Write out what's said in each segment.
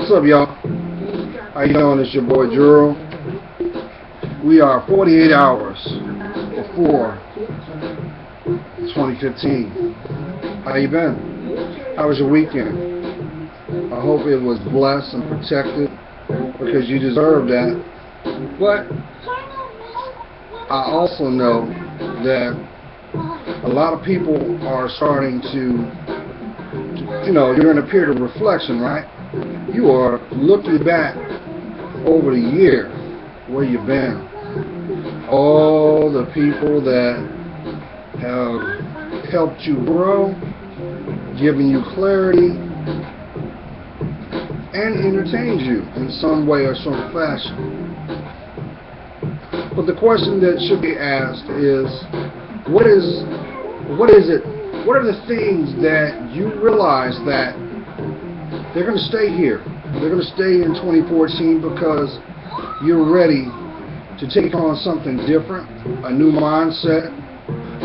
What's up, y'all? How you doing? It's your boy Juro. We are 48 hours before 2015. How you been? How was your weekend? I hope it was blessed and protected, because you deserve that. But I also know that a lot of people are starting to, you're in a period of reflection, right? You are looking back over the year where you've been. All the people that have helped you grow, given you clarity, and entertained you in some way or some fashion. But the question that should be asked is, what is it? What are the things that you realize that they're going to stay here? They're going to stay in 2014 because you're ready to take on something different, a new mindset,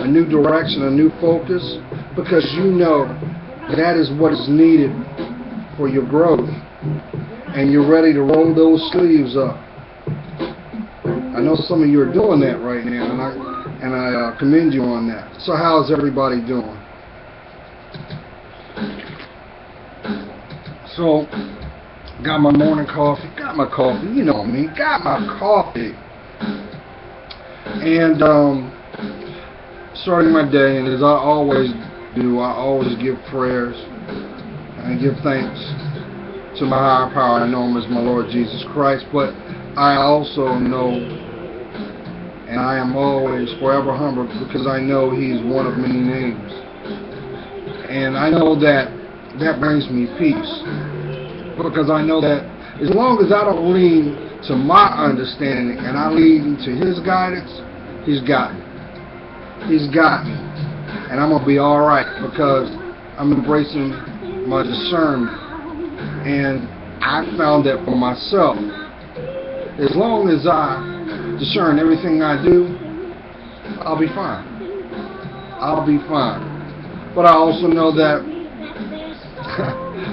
a new direction, a new focus, because you know that is what is needed for your growth, and you're ready to roll those sleeves up. I know some of you are doing that right now, and I commend you on that. So how's everybody doing? So, got my morning coffee, you know me, got my coffee, and starting my day, and as I always do, I always give prayers, and I give thanks to my higher power. I know him as my Lord Jesus Christ, but I also know, and I am always forever humble, because I know he's one of many names, and I know that brings me peace, because I know that as long as I don't lean to my understanding and I lean to his guidance, he's got me. He's got me, and I'm gonna be all right, because I'm embracing my discernment, and I found that for myself. As long as I discern everything I do, I'll be fine. I'll be fine. But I also know that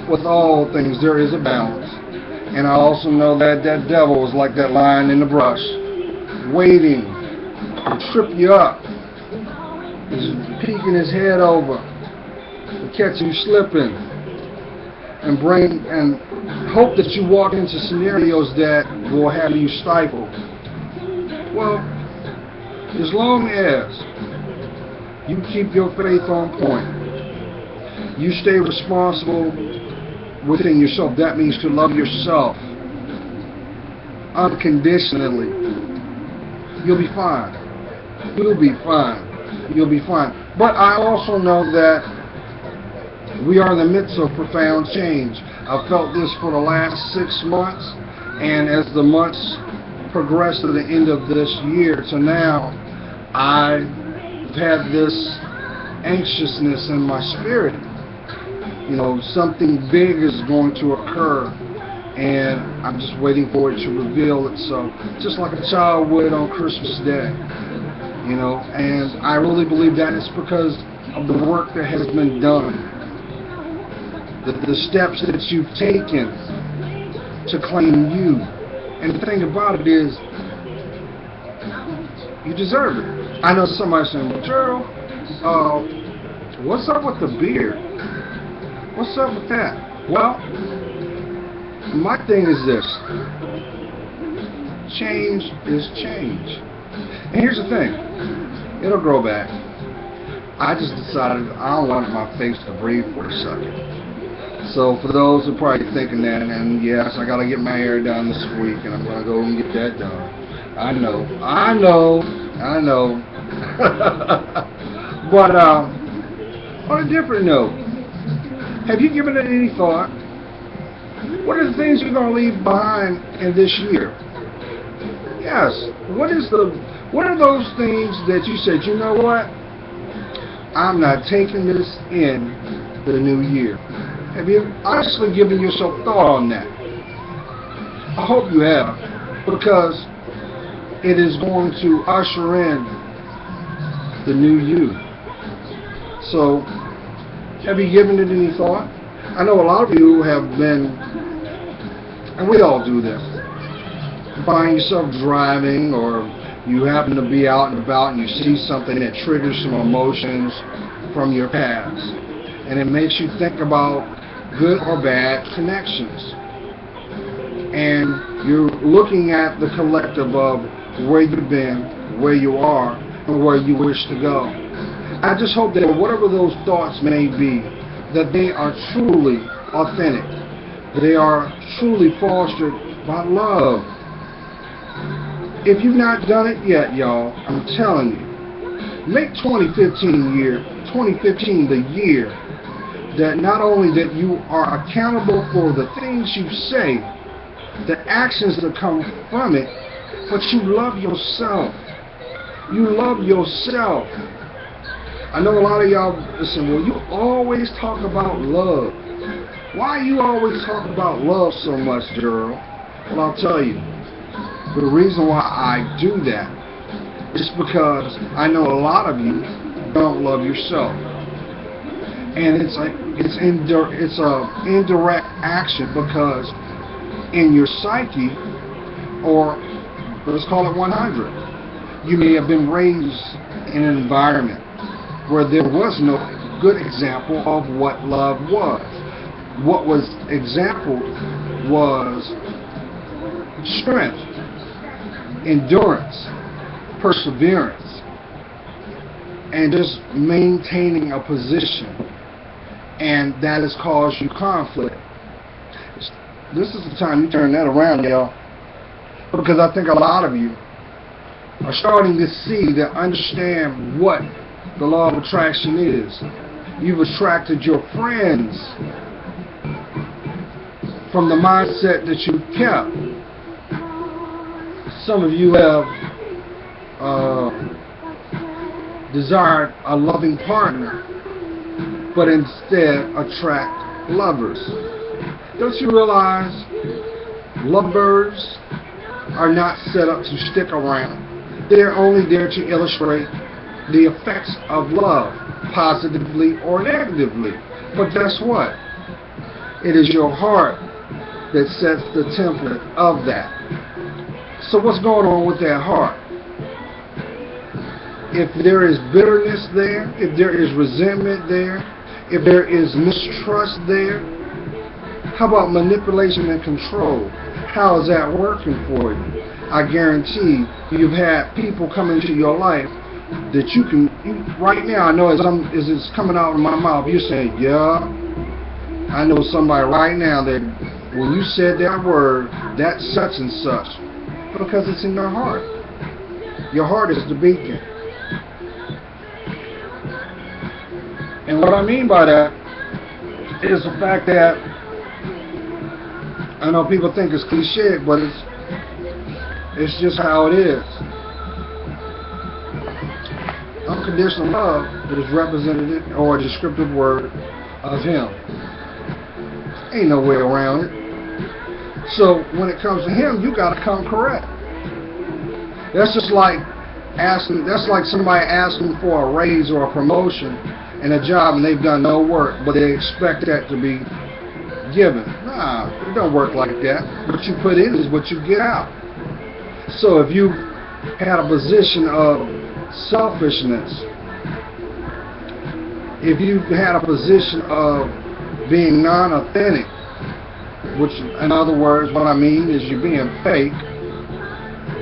with all things there is a balance. And I also know that that devil is like that lion in the brush, waiting to trip you up. He's peeking his head over to catch you slipping, and hope that you walk into scenarios that will have you stifled. Well, as long as you keep your faith on point, you stay responsible within yourself. That means to love yourself unconditionally. You'll be fine. You'll be fine. You'll be fine. But I also know that we are in the midst of profound change. I've felt this for the last 6 months, and as the months progress to the end of this year to now, I've had this anxiousness in my spirit. Something big is going to occur, and I'm just waiting for it to reveal itself, just like a child would on Christmas Day. And I really believe that it's because of the work that has been done, the steps that you've taken to claim you. And the thing about it is, you deserve it. I know somebody saying, well, Gerald, what's up with the beard? What's up with that? Well, my thing is this. Change is change. And here's the thing. It'll grow back. I just decided I don't want my face to breathe for a second. So for those who are probably thinking that, and yes, I got to get my hair done this week, and I'm going to go and get that done. I know. But on a different note, have you given it any thought? What are the things you're going to leave behind in this year? Yes. What are those things that you said, you know what? I'm not taking this in the new year. Have you honestly given yourself thought on that? I hope you have, because it is going to usher in the new you. So, have you given it any thought? I know a lot of you have been And we all do this. You find yourself driving, or you happen to be out and about and you see something that triggers some emotions from your past. And it makes you think about good or bad connections. And you're looking at the collective of where you've been, where you are, and where you wish to go. I just hope that whatever those thoughts may be, that they are truly authentic. They are truly fostered by love. If you've not done it yet, y'all, I'm telling you, make 2015 the year that not only that you are accountable for the things you say, the actions that come from it, but you love yourself. You love yourself. I know a lot of y'all listen, well, you always talk about love. Why you always talk about love so much, Gerald? Well, I'll tell you. The reason why I do that is because I know a lot of you don't love yourself. And it's an indirect action, because in your psyche, or let's call it 100, you may have been raised in an environment where there was no good example of what love was. What was example was strength, endurance, perseverance, and just maintaining a position. And that has caused you conflict. This is the time you turn that around, y'all. Because I think a lot of you are starting to see, to understand what the law of attraction is. You've attracted your friends from the mindset that you kept. Some of you have desired a loving partner, but instead attract lovers. Don't you realize lovebirds are not set up to stick around? They're only there to illustrate the effects of love, positively or negatively. But guess what? It is your heart that sets the template of that. So what's going on with that heart? If there is bitterness there, if there is resentment there, if there is mistrust there, how about manipulation and control? How is that working for you? I guarantee you've had people come into your life that right now, I know as it's coming out of my mouth, you're saying, yeah, I know somebody right now that when you said that word, that's such and such. Because it's in your heart. Your heart is the beacon. And what I mean by that is the fact that, I know people think it's cliche, but it's just how it is. Unconditional love is representative or a descriptive word of Him. Ain't no way around it. So when it comes to Him, you got to come correct. That's just like somebody asking for a raise or a promotion in a job and they've done no work, but they expect that to be given. Nah, it don't work like that. What you put in is what you get out. So if you had a position of selfishness, if you had a position of being non-authentic, which in other words, what I mean is you're being fake,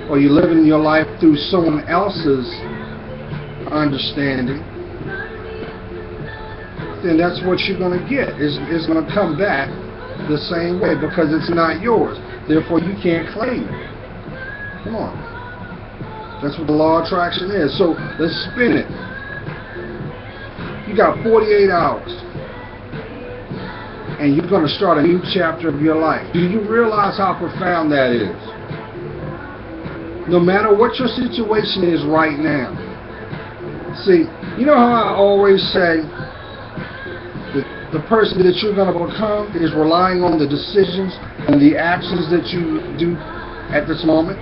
or you're living your life through someone else's understanding, then that's what you're going to get. It's going to come back the same way, because it's not yours. Therefore, you can't claim it. Come on. That's what the law of attraction is. So let's spin it. You got 48 hours. And you're going to start a new chapter of your life. Do you realize how profound that is? No matter what your situation is right now. See, you know how I always say, the person that you're going to become is relying on the decisions and the actions that you do at this moment?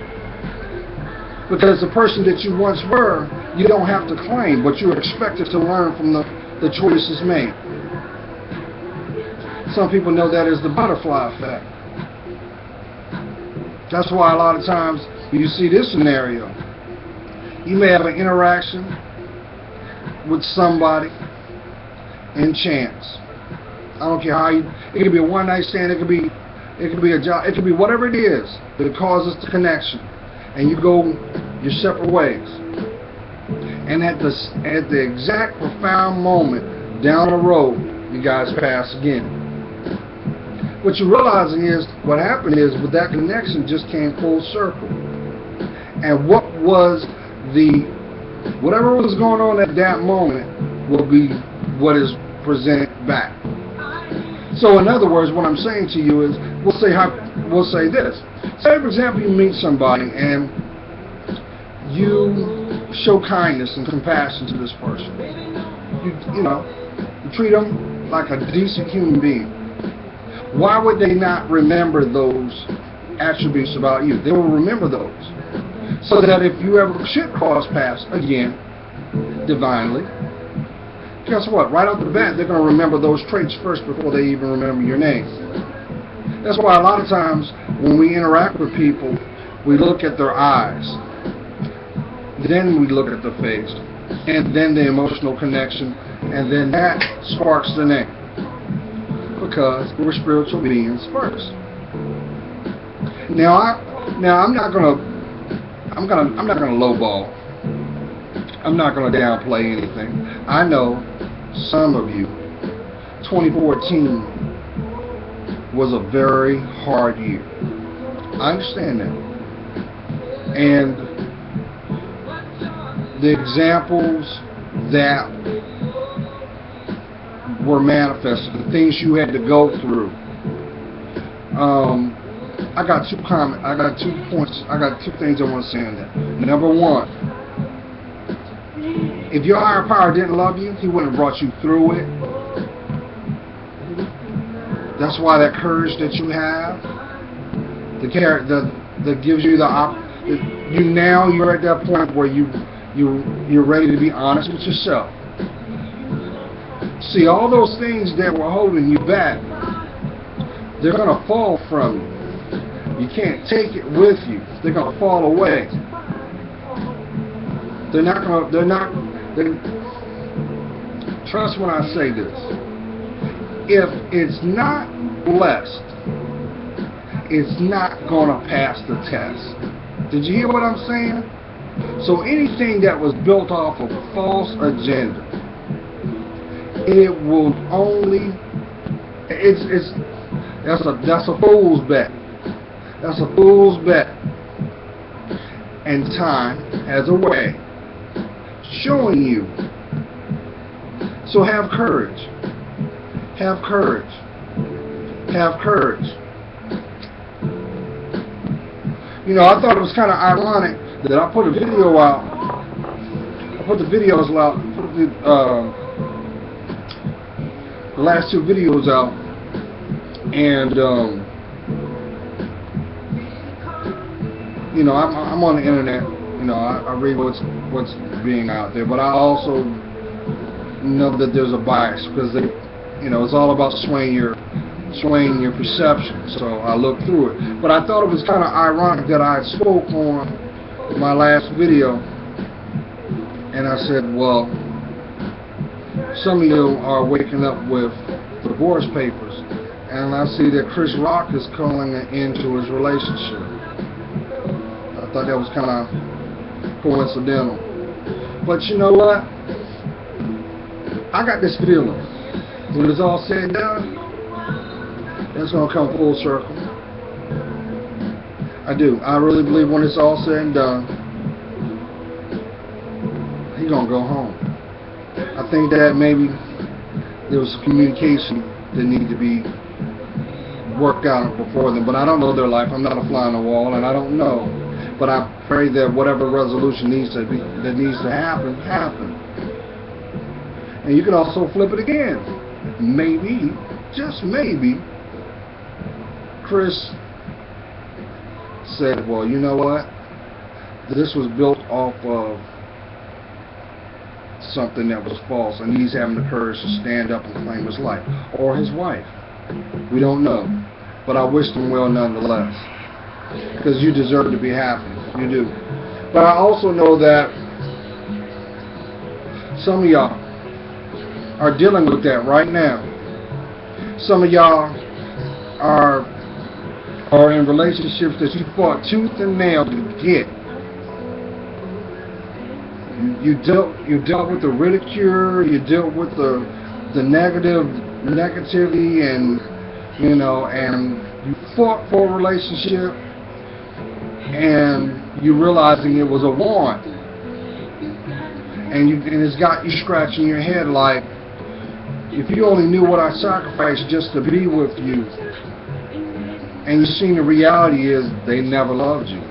Because the person that you once were, you don't have to claim, but you're expected to learn from the choices made. Some people know that as the butterfly effect. That's why a lot of times when you see this scenario, you may have an interaction with somebody in chance. I don't care how you. It could be a one-night stand. It could be a job. It could be whatever it is that causes the connection, and you go your separate ways. And at the exact profound moment down the road, you guys pass again. What you're realizing is what happened is with that connection just came full circle. And whatever was going on at that moment will be what is presented back. So in other words, what I'm saying to you is, we'll say this. Say for example you meet somebody and you show kindness and compassion to this person. You treat them like a decent human being. Why would they not remember those attributes about you? They will remember those. So that if you ever should cross paths again, divinely, guess what? Right off the bat, they're going to remember those traits first before they even remember your name. That's why a lot of times when we interact with people, we look at their eyes. Then we look at the face, and then the emotional connection, and then that sparks the name. Because we're spiritual beings first. Now I'm not gonna lowball. I'm not gonna downplay anything. I know some of you, 2014 was a very hard year. I understand that, and the examples that were manifested, the things you had to go through. I got 2 points. I got 2 things I want to say on that. Number one, if your higher power didn't love you, he wouldn't have brought you through it. That's why that courage that you have, that gives you you're at that point where you're ready to be honest with yourself. See, all those things that were holding you back, they're going to fall from you. You can't take it with you. They're going to fall away. Trust when I say this. If it's not blessed, it's not going to pass the test. Did you hear what I'm saying? So anything that was built off of a false agenda, it will only, that's a fool's bet. That's a fool's bet. And time has a way showing you. So have courage. Have courage. Have courage. I thought it was kind of ironic that I put a video out. I put the videos out. The last 2 videos out, and I'm on the internet. I read what's being out there, but I also know that there's a bias because it's all about swaying your perception. So I looked through it, but I thought it was kind of ironic that I spoke on my last video, and I said, well, some of you are waking up with divorce papers, and I see that Chris Rock is calling an end to his relationship. I thought that was kind of coincidental. But you know what? I got this feeling, when it's all said and done, it's going to come full circle. I do. I really believe when it's all said and done, he's going to go home. I think that maybe there was communication that needed to be worked out before them, but I don't know their life. I'm not a fly on the wall, and I don't know. But I pray that whatever resolution needs to happen. And you can also flip it again. Maybe, just maybe, Chris said, well, you know what? This was built off of something that was false, and he's having the courage to stand up and claim his life, or his wife. We don't know, but I wish them well nonetheless. because you deserve to be happy. You do. But I also know that some of y'all are dealing with that right now. Some of y'all are in relationships that you fought tooth and nail to get. You dealt with the ridicule, you dealt with the negativity, and and you fought for a relationship, and you realizing it was a want, and it's got you scratching your head like, if you only knew what I sacrificed just to be with you. And you see, the reality is they never loved you.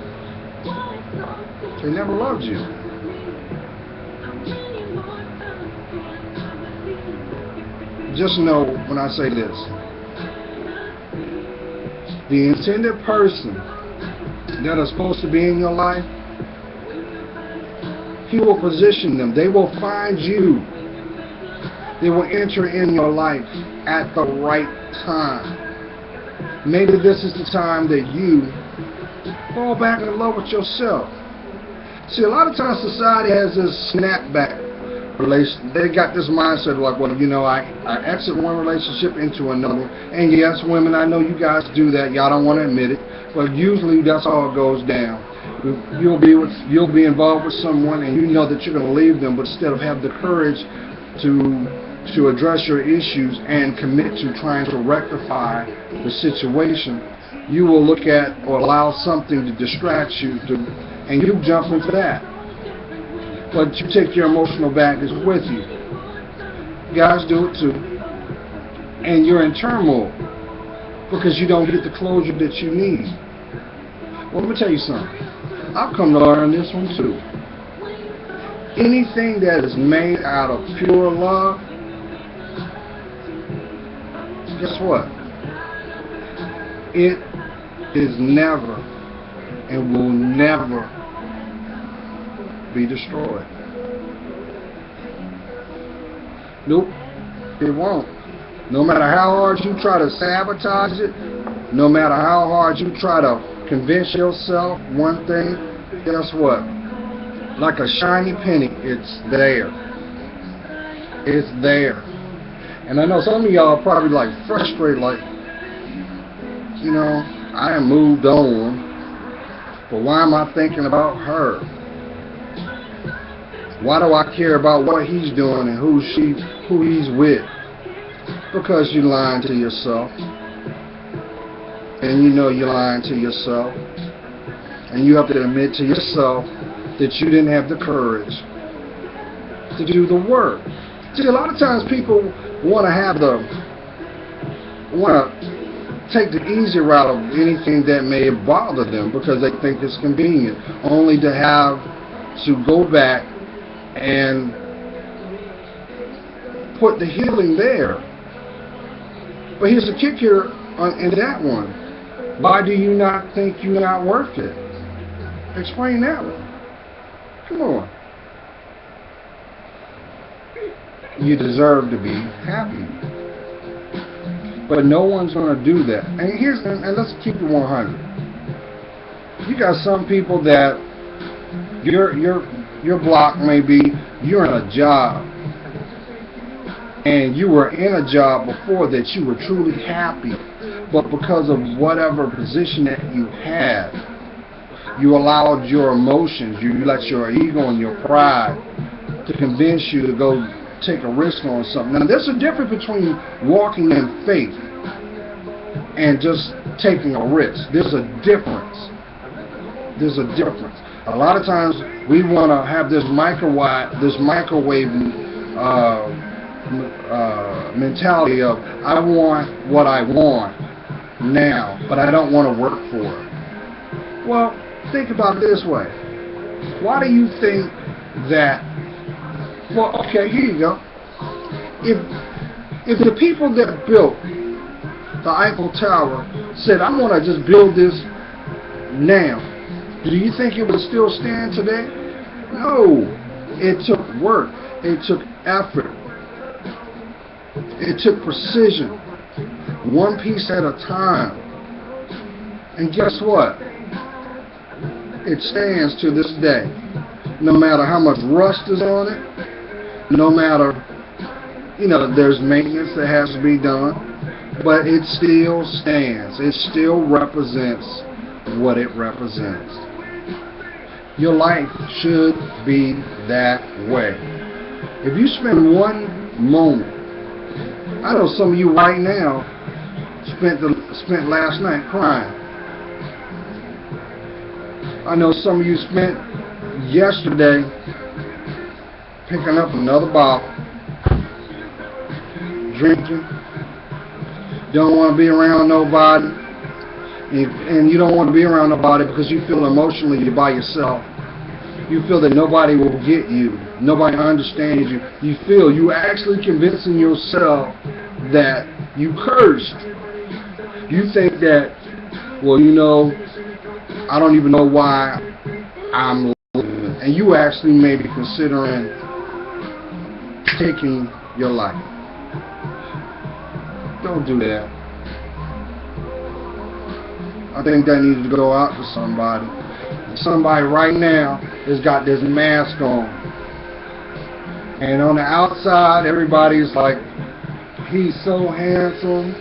They never loved you. Just know when I say this, the intended person that is supposed to be in your life, he will position them. They will find you. They will enter in your life at the right time. Maybe this is the time that you fall back in love with yourself. See, a lot of times society has this snapback relation. They got this mindset like, well, I exit one relationship into another. And yes, women, I know you guys do that. Y'all don't want to admit it, but usually that's how it goes down. You'll be involved with someone, and you know that you're going to leave them, but instead of have the courage to address your issues and commit to trying to rectify the situation, you will look at or allow something to distract you, and you jump into that. But you take your emotional baggage with you. Guys do it too. And you're in turmoil because you don't get the closure that you need. Well, let me tell you something. I've come to learn this one too. Anything that is made out of pure love, guess what? It is never and will never be destroyed. Nope, it won't. No matter how hard you try to sabotage it, no matter how hard you try to convince yourself one thing, guess what? Like a shiny penny, it's there. It's there. And I know some of y'all are probably like frustrated, like, I have moved on, but why am I thinking about her? Why do I care about what he's doing and who he's with? Because you're lying to yourself. And you know you're lying to yourself. And you have to admit to yourself that you didn't have the courage to do the work. See, a lot of times people want to take the easy route of anything that may bother them because they think it's convenient, only to have to go back and put the healing there. But here's the kick here in that one. Why do you not think you're not worth it? Explain that one. Come on. You deserve to be happy. But no one's going to do that. And let's keep it 100. You got some people that your block may be, you're in a job, and you were in a job before that you were truly happy, but because of whatever position that you had, you allowed your emotions, you let your ego and your pride to convince you to go take a risk on something. Now, there's a difference between walking in faith and just taking a risk. There's a difference. There's a difference. A lot of times we want to have this microwave mentality of, I want what I want now, but I don't want to work for it. Well, think about it this way. Why do you think that? Well, okay, here you go. If the people that built the Eiffel Tower said, I'm going to just build this now, do you think it would still stand today? No. It took work. It took effort. It took precision. One piece at a time. And guess what? It stands to this day. No matter how much rust is on it, no matter, there's maintenance that has to be done, but it still stands. It still represents what it represents. Your life should be that way. If you spend one moment, I know some of you right now spent last night crying. I know some of you spent yesterday picking up another bottle, drinking, don't want to be around nobody, and you don't want to be around nobody because you feel emotionally you're by yourself. You feel that nobody will get you, nobody understands you. You feel you actually convincing yourself that you cursed. You think that, well, I don't even know why I'm living. And you actually may be considering taking your life. Don't do that. I think that needs to go out to somebody. Somebody right now has got this mask on. And on the outside, everybody's like, he's so handsome.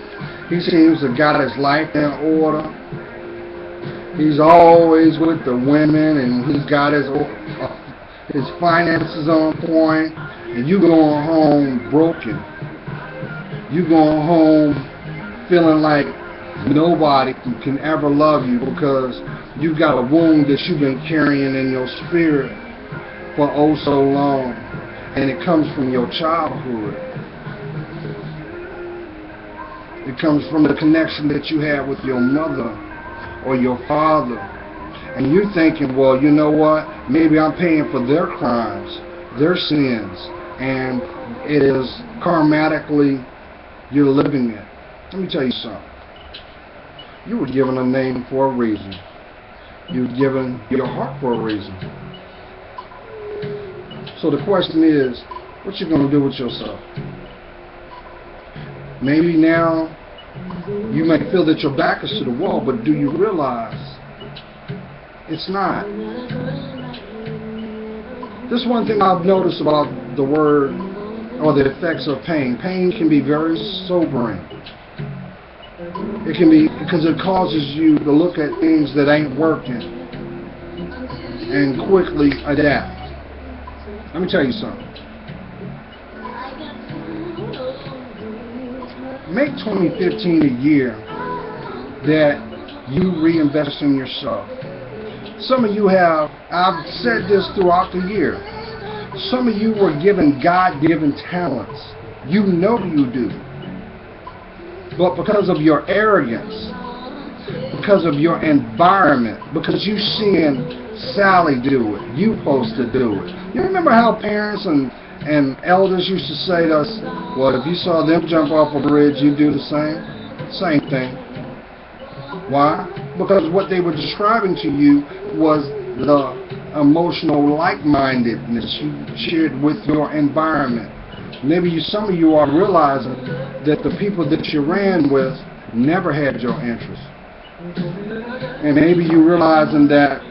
He seems to have got his life in order. He's always with the women, and he's got his finances on point. And you going home broken. You going home feeling like nobody can ever love you because you've got a wound that you've been carrying in your spirit for oh so long, and it comes from your childhood. It comes from the connection that you had with your mother or your father. And you're thinking, well, you know what? Maybe I'm paying for their crimes, their sins, and it is karmatically you're living it. Let me tell you something. You were given a name for a reason. You were given your heart for a reason. So the question is, what you going to do with yourself? Maybe now you may feel that your back is to the wall, but do you realize it's not? This is one thing I've noticed about the word or the effects of pain. Pain can be very sobering. It can be because it causes you to look at things that ain't working and quickly adapt. Let me tell you something. Make 2015 a year that you reinvest in yourself. Some of you have, I've said this throughout the year, some of you were given God-given talents. You know you do. But because of your arrogance, because of your environment, because you seeing Sally do it, you supposed to do it. You remember how parents and elders used to say to us, well, if you saw them jump off a bridge, you'd do the same? Same thing. Why? Because what they were describing to you was the emotional like-mindedness you shared with your environment. Maybe some of you are realizing that the people that you ran with never had your interest. And maybe you're realizing that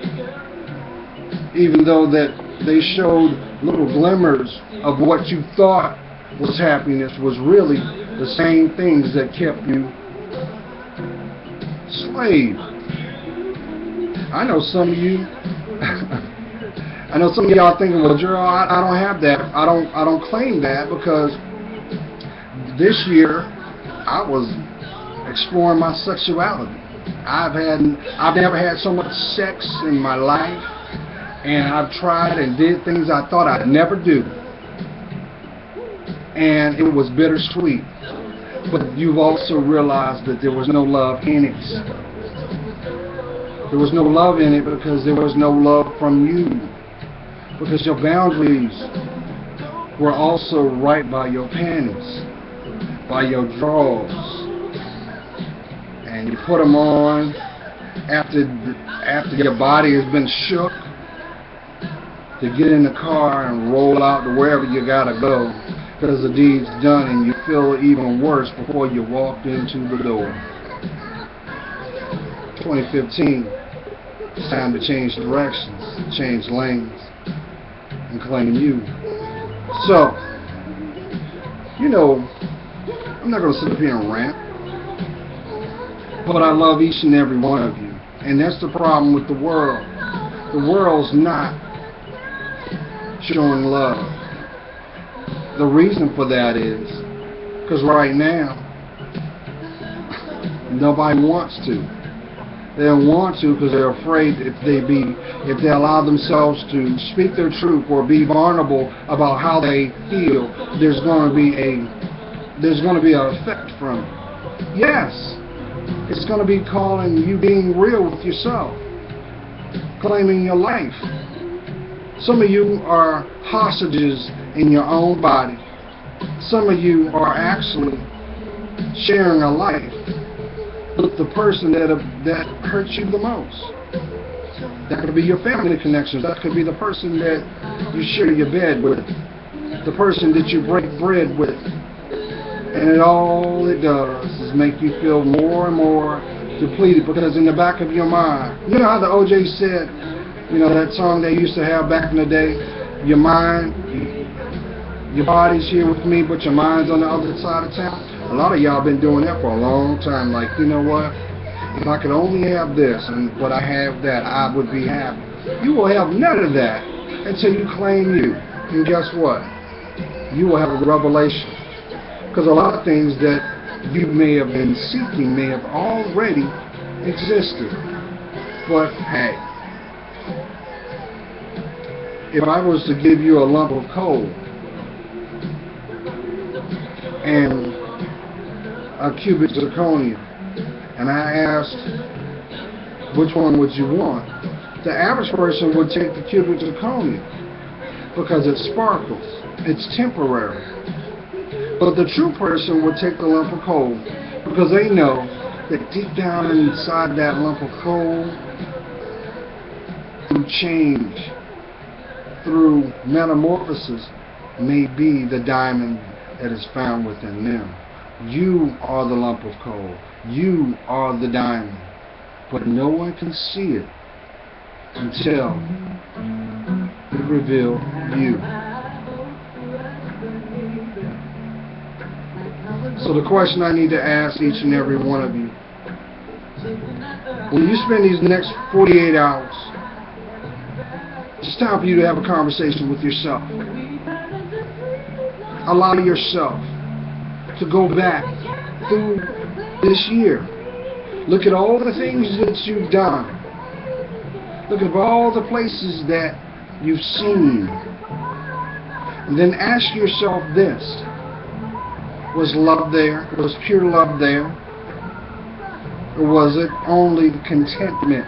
even though that they showed little glimmers of what you thought was happiness was really the same things that kept you slave. I know some of you I know some of y'all thinking, well, Gerald, I don't have that. I don't claim that because this year I was exploring my sexuality. I've never had so much sex in my life, and I've tried and did things I thought I'd never do. And it was bittersweet. But you've also realized that there was no love in it. There was no love in it because there was no love from you. Because your boundaries were also right by your panties, by your drawers. And you put them on after your body has been shook to get in the car and roll out to wherever you gotta go because the deed's done and you feel even worse before you walked into the door. 2015, it's time to change directions, change lanes, and claim you. So, I'm not going to sit up here and rant, but I love each and every one of you. And that's the problem with the world. The world's not showing love. The reason for that is because right now, nobody wants to. They don't want to because they're afraid if they allow themselves to speak their truth or be vulnerable about how they feel, there's going to be an effect from it. Yes, it's going to be calling you being real with yourself, claiming your life. Some of you are hostages in your own body. Some of you are actually sharing a life with the person that hurts you the most. That could be your family connections. That could be the person that you share your bed with, the person that you break bread with. And all it does is make you feel more and more depleted, because in the back of your mind, you know how the OJ said, that song they used to have back in the day, your body's here with me, but your mind's on the other side of town. A lot of y'all been doing that for a long time. Like, you know what? If I could only have this, but I have that, I would be happy. You will have none of that until you claim you. And guess what? You will have a revelation. Because a lot of things that you may have been seeking may have already existed. But hey, if I was to give you a lump of coal and a cubic zirconia, and I asked which one would you want, the average person would take the cubic zirconia because it sparkles, it's temporary. But the true person would take the lump of coal because they know that deep down inside that lump of coal, through change, through metamorphosis, may be the diamond that is found within them. You are the lump of coal. You are the diamond. But no one can see it until you reveal you. So the question I need to ask each and every one of you, when you spend these next 48 hours, it's time for you to have a conversation with yourself. Allow yourself to go back through this year. Look at all the things that you've done. Look at all the places that you've seen. And then ask yourself this: was love there? Was pure love there? Or was it only contentment?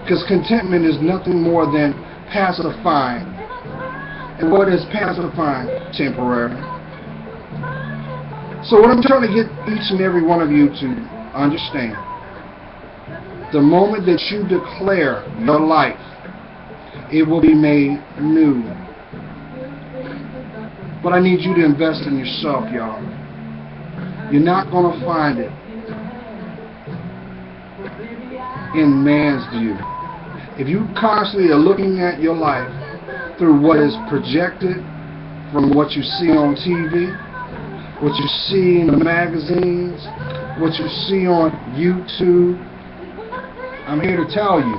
Because contentment is nothing more than pacifying. And what is pacifying? Temporary. So what I'm trying to get each and every one of you to understand, the moment that you declare your life, it will be made new. But I need you to invest in yourself, y'all. You're not going to find it in man's view. If you constantly are looking at your life through what is projected from what you see on TV, what you see in the magazines, what you see on YouTube, I'm here to tell you,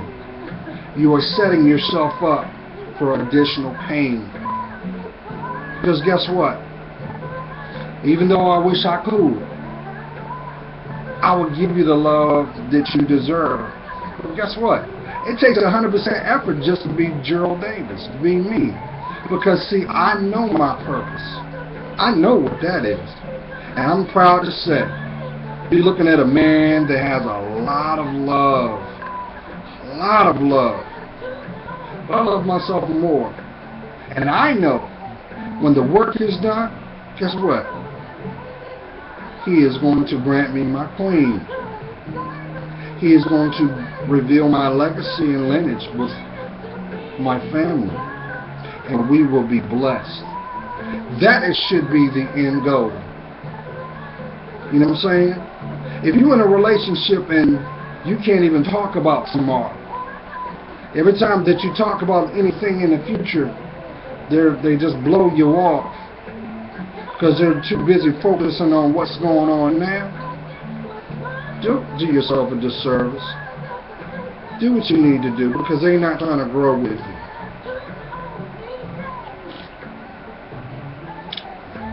you are setting yourself up for additional pain. Because guess what? Even though I wish I could, I will give you the love that you deserve. But guess what? It takes 100% effort just to be Gerald Davis, to be me. Because see, I know my purpose. I know what that is. And I'm proud to say, you're looking at a man that has a lot of love. A lot of love. But I love myself more. And I know when the work is done, guess what? He is going to grant me my queen. He is going to reveal my legacy and lineage with my family. And we will be blessed. That should be the end goal. You know what I'm saying? If you're in a relationship and You can't even talk about tomorrow. Every time that you talk about anything in the future, they just blow you off because they're too busy focusing on what's going on now. Do yourself a disservice. Do what you need to do because they're not trying to grow with you.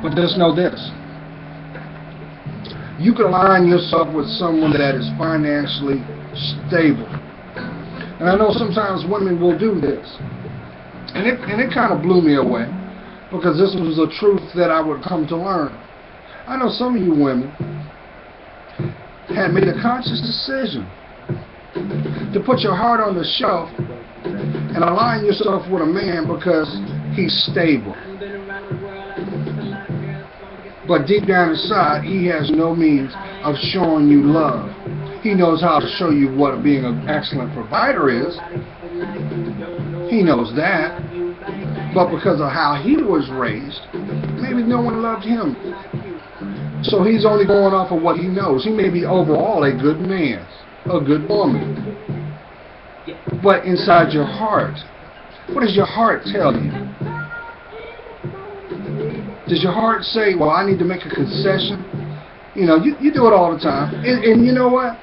But just know this. You can align yourself with someone that is financially stable. And I know sometimes women will do this. And it kind of blew me away because this was a truth that I would come to learn. I know some of you women had made a conscious decision to put your heart on the shelf and align yourself with a man because he's stable. But deep down inside, he has no means of showing you love. He knows how to show you what being an excellent provider is. He knows that. But because of how he was raised, maybe no one loved him. So he's only going off of what he knows. He may be overall a good man, a good woman. But inside your heart, what does your heart tell you? Does your heart say, well, I need to make a concession? You know, you do it all the time. And you know what?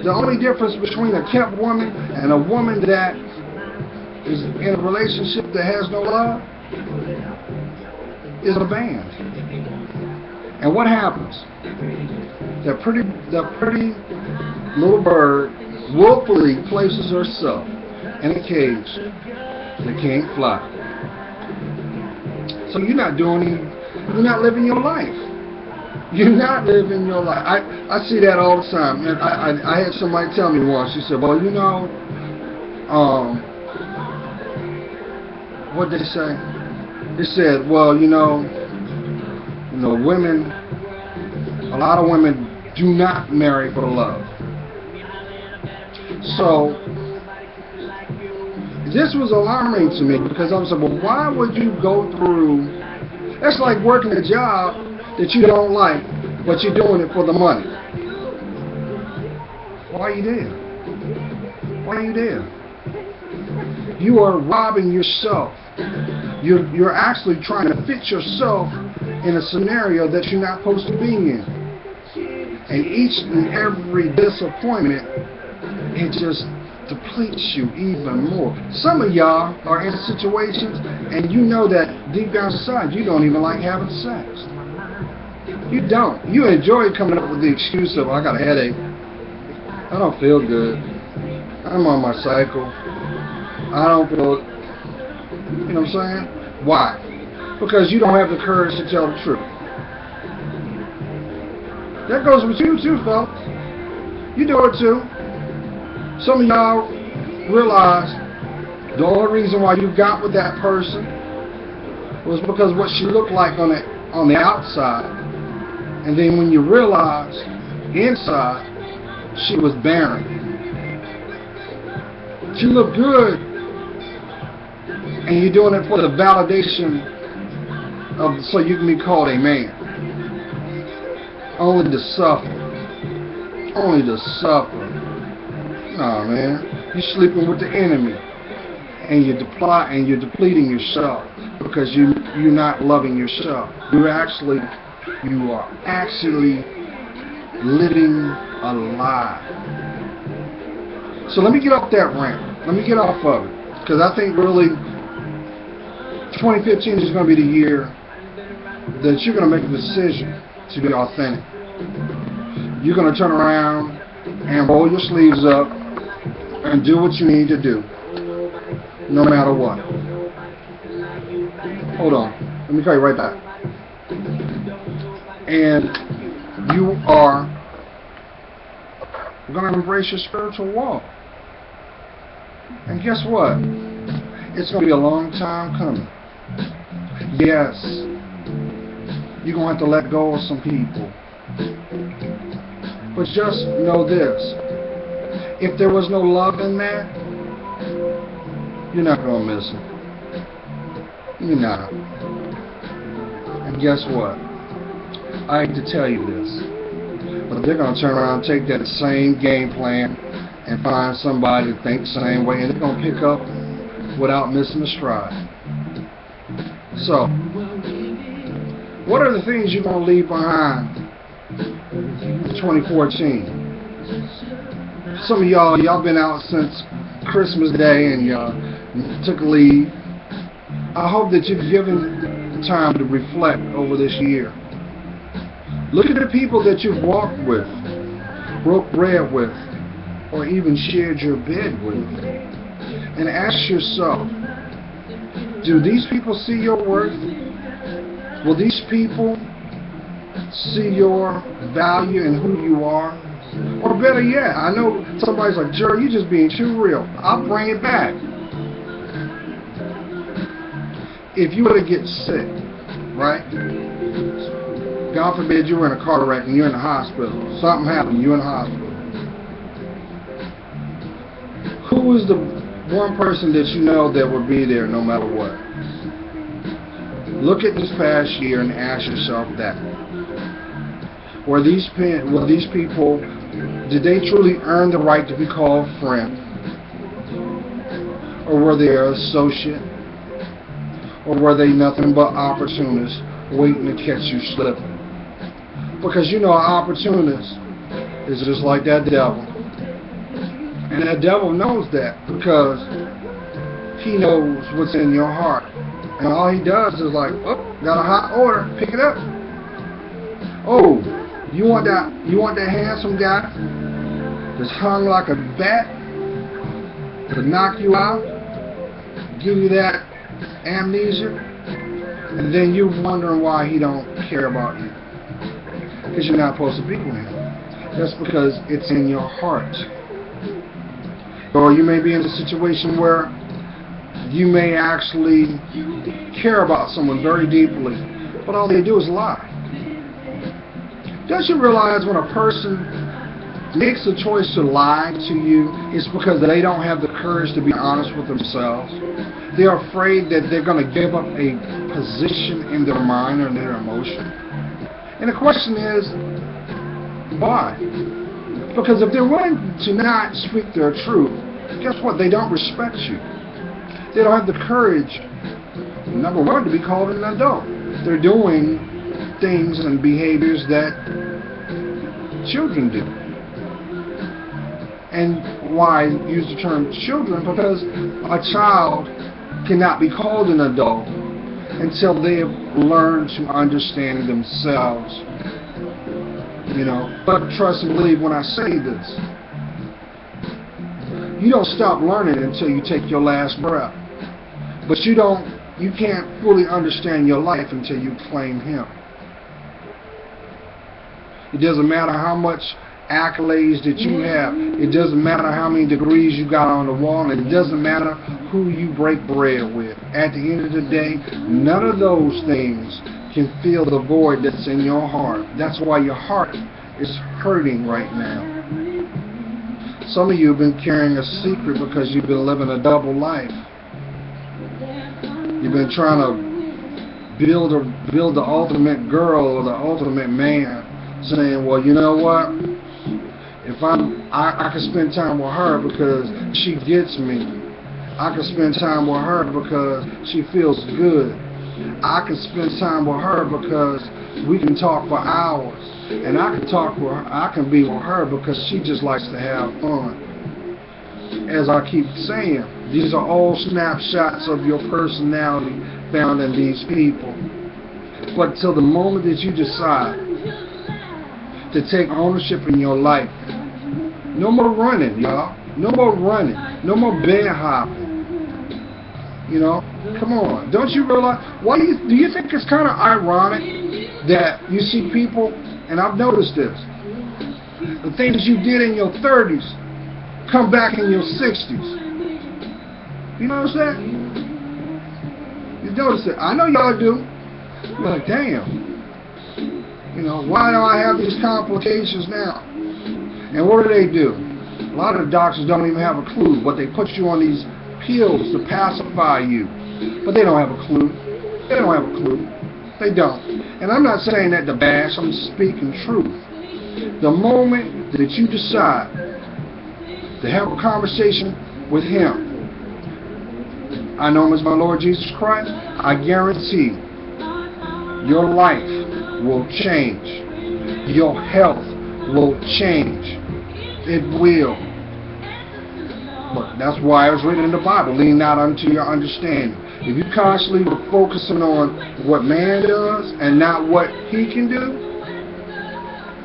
The only difference between a kept woman and a woman that is in a relationship that has no love is a band. And what happens? The pretty little bird willfully places herself in a cage that can't fly. So you're not living your life. You're not living your life. I see that all the time. And I had somebody tell me once, she said, well, you know, what did they say? They said, well, you know, women, a lot of women do not marry for love. So this was alarming to me because I was like, well, why would you go through? That's like working a job that you don't like, but you're doing it for the money. Why are you there? Why are you there? You are robbing yourself. You're actually trying to fit yourself in a scenario that you're not supposed to be in. And each and every disappointment, it just depletes you even more. Some of y'all are in situations and you know that deep down inside you don't even like having sex. You don't. You enjoy coming up with the excuse of, I got a headache, I don't feel good, I'm on my cycle, I don't feel, you know what I'm saying? Why? Because you don't have the courage to tell the truth. That goes with you too, folks. You do it too. Some of y'all realize the only reason why you got with that person was because what she looked like on the outside, and then when you realize inside she was barren. She looked good, and you're doing it for the validation of so you can be called a man. Only to suffer. Only to suffer. Nah, man. You're sleeping with the enemy, and you're depleting yourself because you're not loving yourself. You are actually living a lie. So let me get off that rant. Let me get off of it because I think really 2015 is going to be the year that you're going to make a decision to be authentic. You're going to turn around and roll your sleeves up and do what you need to do, no matter what. Hold on. Let me call you right back. And you are going to embrace your spiritual walk. And guess what? It's going to be a long time coming. Yes, you're going to have to let go of some people. But just know this. If there was no love in that, you're not going to miss them. You're not. And guess what? I hate to tell you this, But they're going to turn around and take that same game plan and find somebody to think the same way, and they're going to pick up without missing a stride. So, what are the things you're going to leave behind in 2014? Some of y'all been out since Christmas Day and y'all took a leave. I hope that you've given time to reflect over this year. Look at the people that you've walked with, broke bread with, or even shared your bed with, and ask yourself, do these people see your worth? Will these people see your value and who you are? Or better yet, I know somebody's like, Jerry, you're just being too real. I'll bring it back. If you were to get sick, right? God forbid you were in a car wreck and you're in the hospital. Something happened, you're in the hospital. Who is the one person that you know that will be there no matter what? Look at this past year and ask yourself that. Were these people, did they truly earn the right to be called friend? Or were they an associate? Or were they nothing but opportunists waiting to catch you slipping? Because you know, an opportunist is just like that devil. And that devil knows that because he knows what's in your heart. And all he does is like, oh, got a hot order, pick it up. Oh, you want that handsome guy that's hung like a bat to knock you out, give you that amnesia, and then you're wondering why he don't care about you. Because you're not supposed to be with him. That's because it's in your heart. Or you may be in a situation where you may actually care about someone very deeply, but all they do is lie. Don't you realize when a person makes a choice to lie to you, it's because they don't have the courage to be honest with themselves. They're afraid that they're going to give up a position in their mind or their emotion. And the question is, why? Because if they're willing to not speak their truth, guess what? They don't respect you. They don't have the courage, number one, to be called an adult. They're doing things and behaviors that children do. And why I use the term children? Because a child cannot be called an adult until they have learned to understand themselves. You know, but trust and believe when I say this. You don't stop learning until you take your last breath. But you can't fully understand your life until you claim Him. It doesn't matter how much accolades that you have. It doesn't matter how many degrees you got on the wall. And it doesn't matter who you break bread with. At the end of the day, none of those things can fill the void that's in your heart. That's why your heart is hurting right now. Some of you have been carrying a secret because you've been living a double life. You've been trying to build the ultimate girl or the ultimate man, saying, well, you know what? If I can spend time with her because she gets me. I can spend time with her because she feels good. I can spend time with her because we can talk for hours. And I can be with her because she just likes to have fun. As I keep saying, these are all snapshots of your personality found in these people. But till the moment that you decide to take ownership in your life, no more running, y'all. No more running. No more bed hopping. You know, come on. Don't you realize? Do you think it's kind of ironic that you see people, and I've noticed this, the things you did in your 30s come back in your 60s? You notice that? You notice it. I know y'all do. You're like, damn. You know, why do I have these complications now? And what do? A lot of the doctors don't even have a clue, but they put you on these pills to pacify you. But they don't have a clue. They don't have a clue. They don't. And I'm not saying that to bash. I'm speaking truth. The moment that you decide to have a conversation with Him, I know Him as my Lord Jesus Christ, I guarantee your life will change. Your health will change. It will. But that's why it was written in the Bible, lean not unto your understanding. If you constantly were focusing on what man does and not what he can do,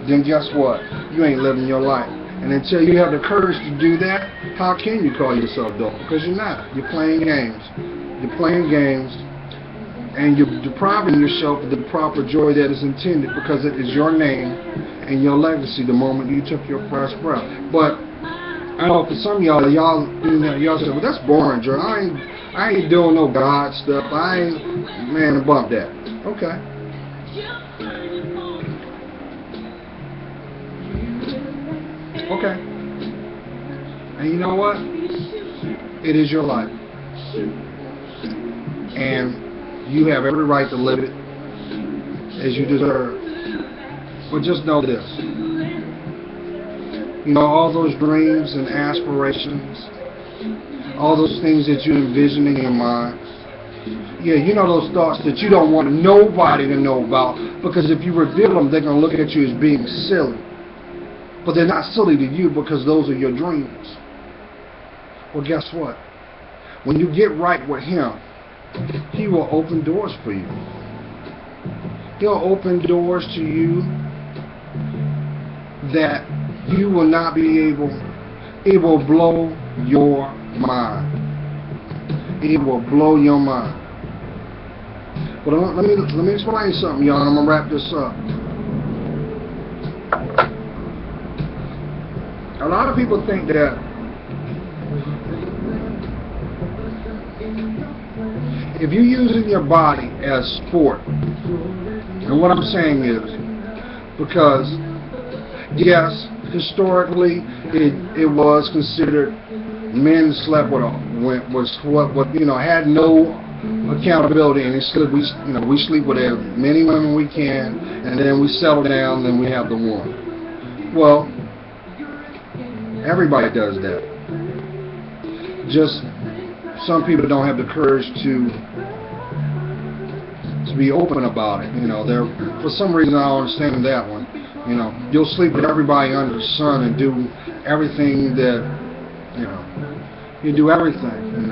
then guess what? You ain't living your life. And until you have the courage to do that, how can you call yourself dope? Because you're not. You're playing games. You're playing games, and you're depriving yourself of the proper joy that is intended, because it is your name and your legacy the moment you took your first breath. But I know for some of y'all say, well, that's boring, Joe. I ain't doing no God stuff. Man, bump that. Okay. Okay. And you know what? It is your life. And you have every right to live it as you deserve. But just know this. You know, all those dreams and aspirations, all those things that you envision in your mind, yeah, you know those thoughts that you don't want nobody to know about, because if you reveal them, they're going to look at you as being silly. But they're not silly to you, because those are your dreams. Well, guess what? When you get right with Him, He will open doors for you. He'll open doors to you that you will not be able. It will blow your mind. It will blow your mind. But let me explain something, y'all. I'm gonna wrap this up. A lot of people think that if you're using your body as sport, and what I'm saying is, because yes, historically it was considered men slept had no accountability, and we sleep with as many women we can, and then we settle down, then we have the one. Well, everybody does that. Just some people don't have the courage to be open about it. They're, for some reason, I don't understand that one. You'll sleep with everybody under the sun and do everything that, you do everything.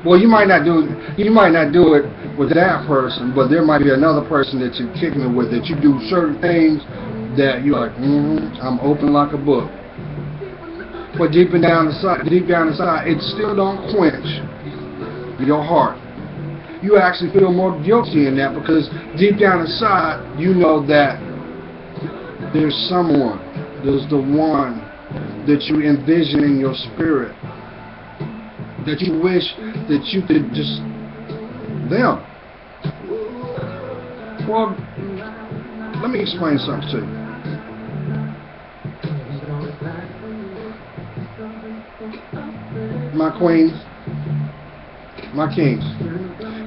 Well, you might not do it with that person, but there might be another person that you're kicking it with, that you do certain things that you're like, I'm open like a book. But deep down inside, it still don't quench your heart. You actually feel more guilty in that, because deep down inside, you know that there's someone, there's the one that you envision in your spirit, that you wish that you could just them. Well, let me explain something to you. My queens, my kings,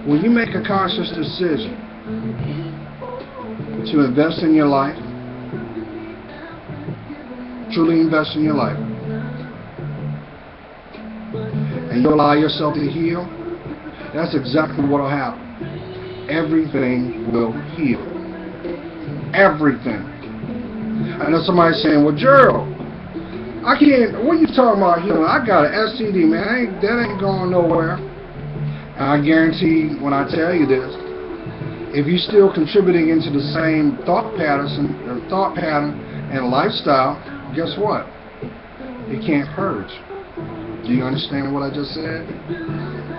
when you make a conscious decision to invest in your life, truly invest in your life, and you allow yourself to heal, that's exactly what will happen. Everything will heal. Everything. I know somebody saying, well, Gerald, I can't, what are you talking about healing? I got an STD, man. That ain't going nowhere. And I guarantee when I tell you this, if you're still contributing into the same thought pattern and lifestyle, guess what? It can't purge. Do you understand what I just said?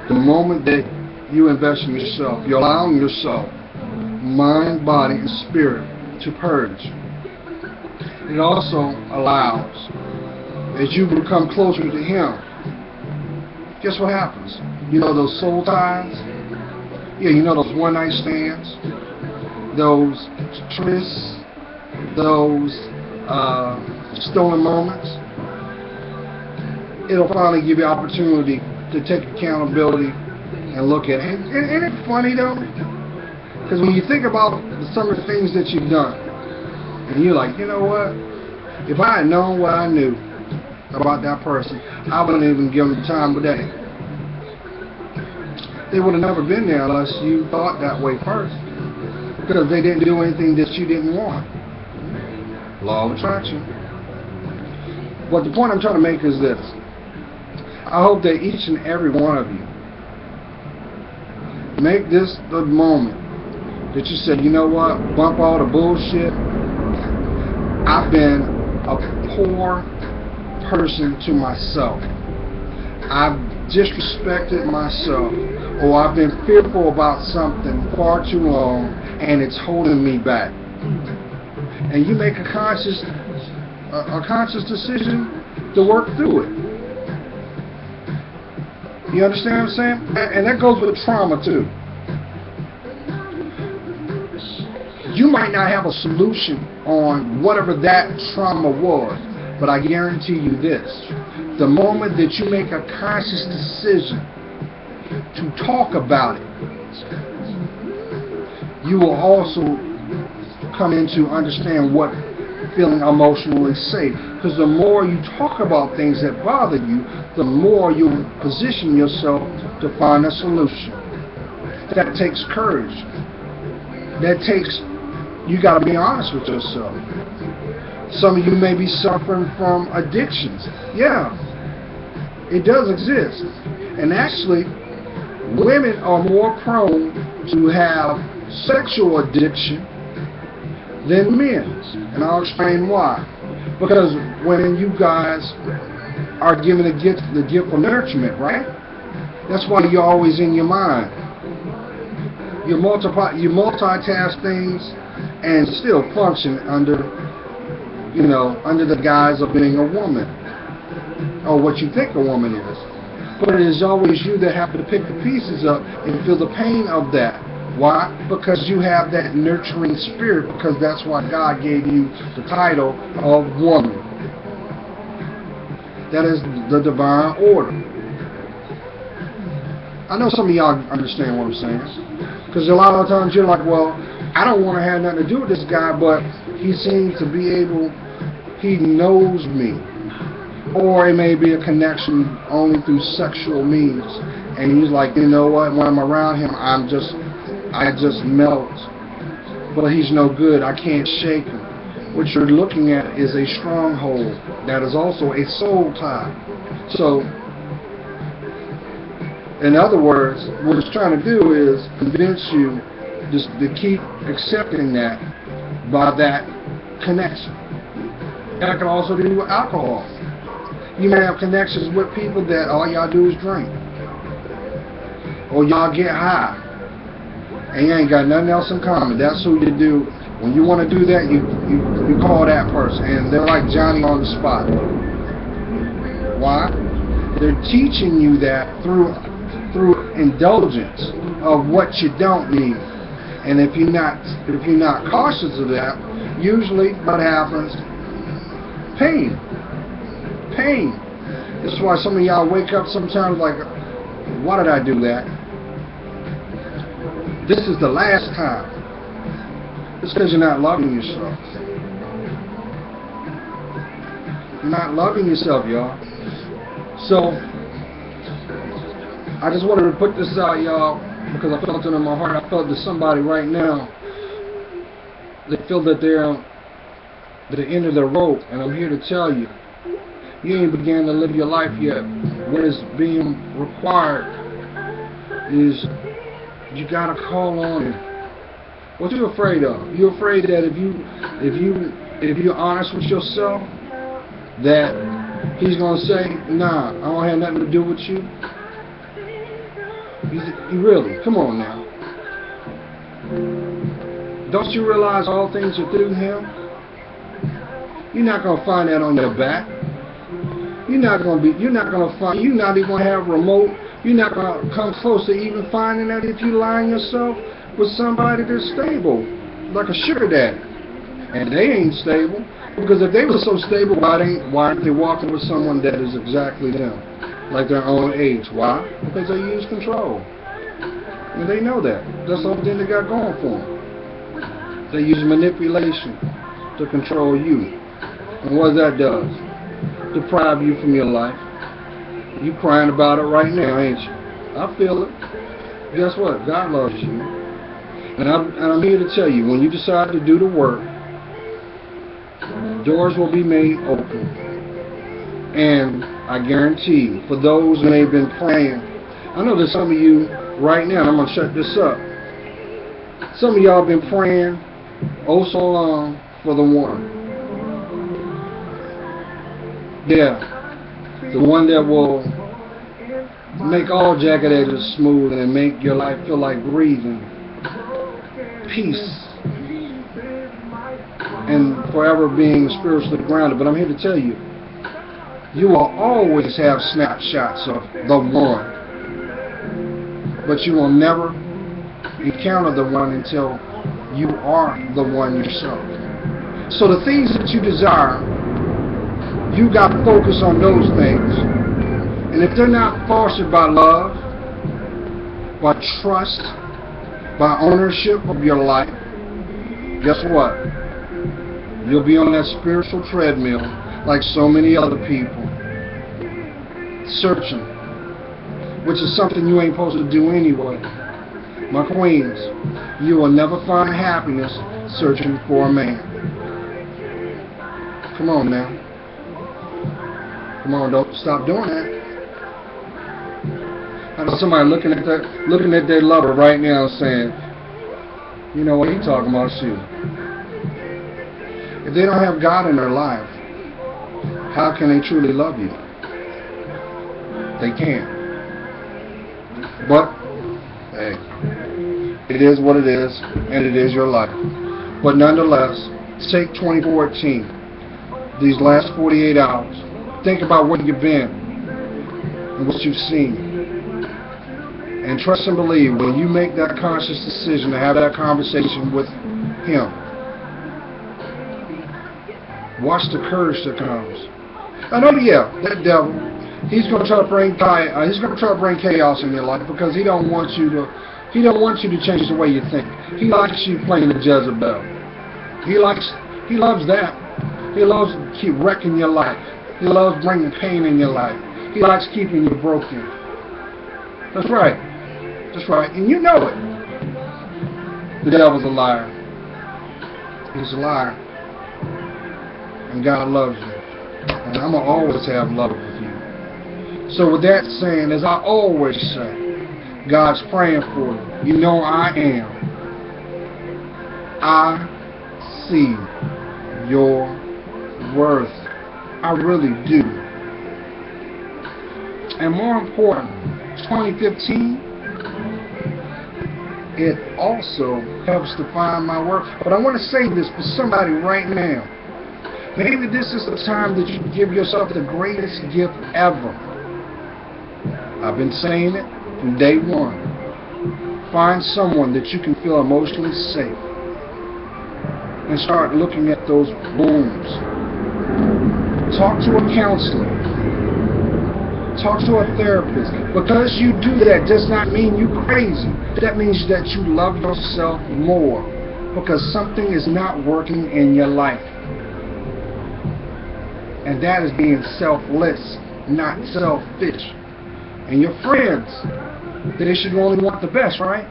The moment that you invest in yourself, you're allowing yourself, mind, body, and spirit, to purge. It also allows, as you become closer to Him, guess what happens? You know those soul ties? Yeah, you know those one-night stands? Those trysts? Those stolen moments? It'll finally give you opportunity to take accountability and look at it. And isn't it funny, though? Because when you think about some of the things that you've done, and you're like, you know what? If I had known what I knew about that person, I wouldn't even give them the time of day. They would have never been there unless you thought that way first, because they didn't do anything that you didn't want. Law of attraction. But the point I'm trying to make is this. I hope that each and every one of you make this the moment that you said, you know what, bump all the bullshit. I've been a poor person to myself. I've disrespected myself, or I've been fearful about something far too long, and it's holding me back. And you make a conscious decision to work through it. You understand what I'm saying? And that goes with trauma too. You might not have a solution on whatever that trauma was, but I guarantee you this. The moment that you make a conscious decision to talk about it, you will also come in to understand what feeling emotionally safe. Because the more you talk about things that bother you, the more you position yourself to find a solution. That takes courage. You got to be honest with yourself. Some of you may be suffering from addictions. Yeah, it does exist. And actually, women are more prone to have sexual addiction than men. And I'll explain why. Because when you guys are given the gift of nurturement, right? That's why you're always in your mind. You multitask things and still function under the guise of being a woman, or what you think a woman is. But it is always you that have to pick the pieces up and feel the pain of that. Why? Because you have that nurturing spirit, because that's why God gave you the title of woman. That is the divine order. I know some of y'all understand what I'm saying, because a lot of times you're like, well, I don't want to have nothing to do with this guy, but he seems to be he knows me. Or it may be a connection only through sexual means, and he's like, you know what, when I'm around him, I just melt. But he's no good, I can't shake him. What you're looking at is a stronghold that is also a soul tie. So, in other words, what it's trying to do is convince you just to keep accepting that by that connection. That can also do with alcohol. You may have connections with people that all y'all do is drink, or y'all get high, and you ain't got nothing else in common. That's who you do. When you want to do that, you call that person, and they're like Johnny on the spot. Why? They're teaching you that through indulgence of what you don't need. And if you're not cautious of that, usually what happens? Pain. That's why some of y'all wake up sometimes like, why did I do that? This is the last time. It's because you're not loving yourself. You're not loving yourself, y'all. So, I just wanted to put this out, y'all, because I felt it in my heart. I felt that somebody right now, they feel that they're at the end of the rope, and I'm here to tell you, you ain't began to live your life yet. What is being required is you gotta call on him. What you afraid of? You're afraid that if you're honest with yourself, that he's gonna say, nah, I don't have nothing to do with you. You really? Come on now. Don't you realize all things are through him? You're not gonna find that on your back. You're not even gonna have remote. You're not gonna come close to even finding that if you line yourself with somebody that's stable, like a sugar daddy. And they ain't stable, because if they were so stable, why aren't they walking with someone that is exactly them, like their own age? Why? Because they use control. And they know that. That's the only thing they got going for them. They use manipulation to control you. And what that does, deprive you from your life. You crying about it right now, ain't you? I feel it. Guess what? God loves you. And I'm here to tell you, when you decide to do the work, doors will be made open. And I guarantee you, for those who may have been praying, I know there's some of you right now, and I'm going to shut this up. Some of y'all been praying oh so long for the one. Yeah, the one that will make all jagged edges smooth and make your life feel like breathing. Peace. And forever being spiritually grounded. But I'm here to tell you, you will always have snapshots of the one. But you will never encounter the one until you are the one yourself. So the things that you desire, you got to focus on those things. And if they're not fostered by love, by trust, by ownership of your life, guess what? You'll be on that spiritual treadmill like so many other people, searching, which is something you ain't supposed to do anyway. My queens, you will never find happiness searching for a man. Come on now. Come on, don't stop doing that. I know somebody looking at their lover right now saying, you know what, he talking about you. If they don't have God in their life, how can they truly love you? They can't. But, hey, it is what it is, and it is your life. But nonetheless, take 2014, these last 48 hours, think about where you've been and what you've seen. And trust and believe, when you make that conscious decision to have that conversation with Him, watch the courage that comes. I know, yeah, that devil, he's going to try to bring chaos in your life because he don't want you to change the way you think. He likes you playing the Jezebel. He loves that. He loves to keep wrecking your life. He loves bringing pain in your life. He likes keeping you broken. That's right. That's right. And you know it. The devil's a liar. He's a liar. And God loves you. And I'm going to always have love with you. So with that saying, as I always say, God's praying for you. You know I am. I see your worth. I really do. And more important, 2015, it also helps define my worth. But I want to say this for somebody right now. Maybe this is the time that you give yourself the greatest gift ever. I've been saying it from day one. Find someone that you can feel emotionally safe. And start looking at those wounds. Talk to a counselor. Talk to a therapist. Because you do that does not mean you're crazy. That means that you love yourself more. Because something is not working in your life. And that is being selfless, not selfish. And your friends, they should only want the best, right?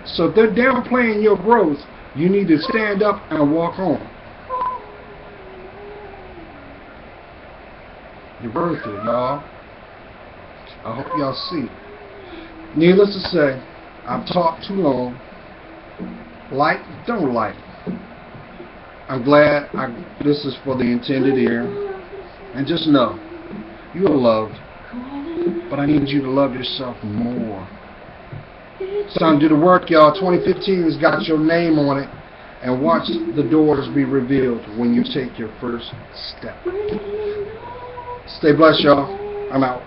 So if they're downplaying your growth, you need to stand up and walk on. You're worth it, y'all. I hope y'all see. Needless to say, I've talked too long. Like, don't like. I'm glad this is for the intended ear. And just know, you are loved. But I need you to love yourself more. It's time to do the work, y'all. 2015 has got your name on it. And watch the doors be revealed when you take your first step. Stay blessed, y'all. I'm out.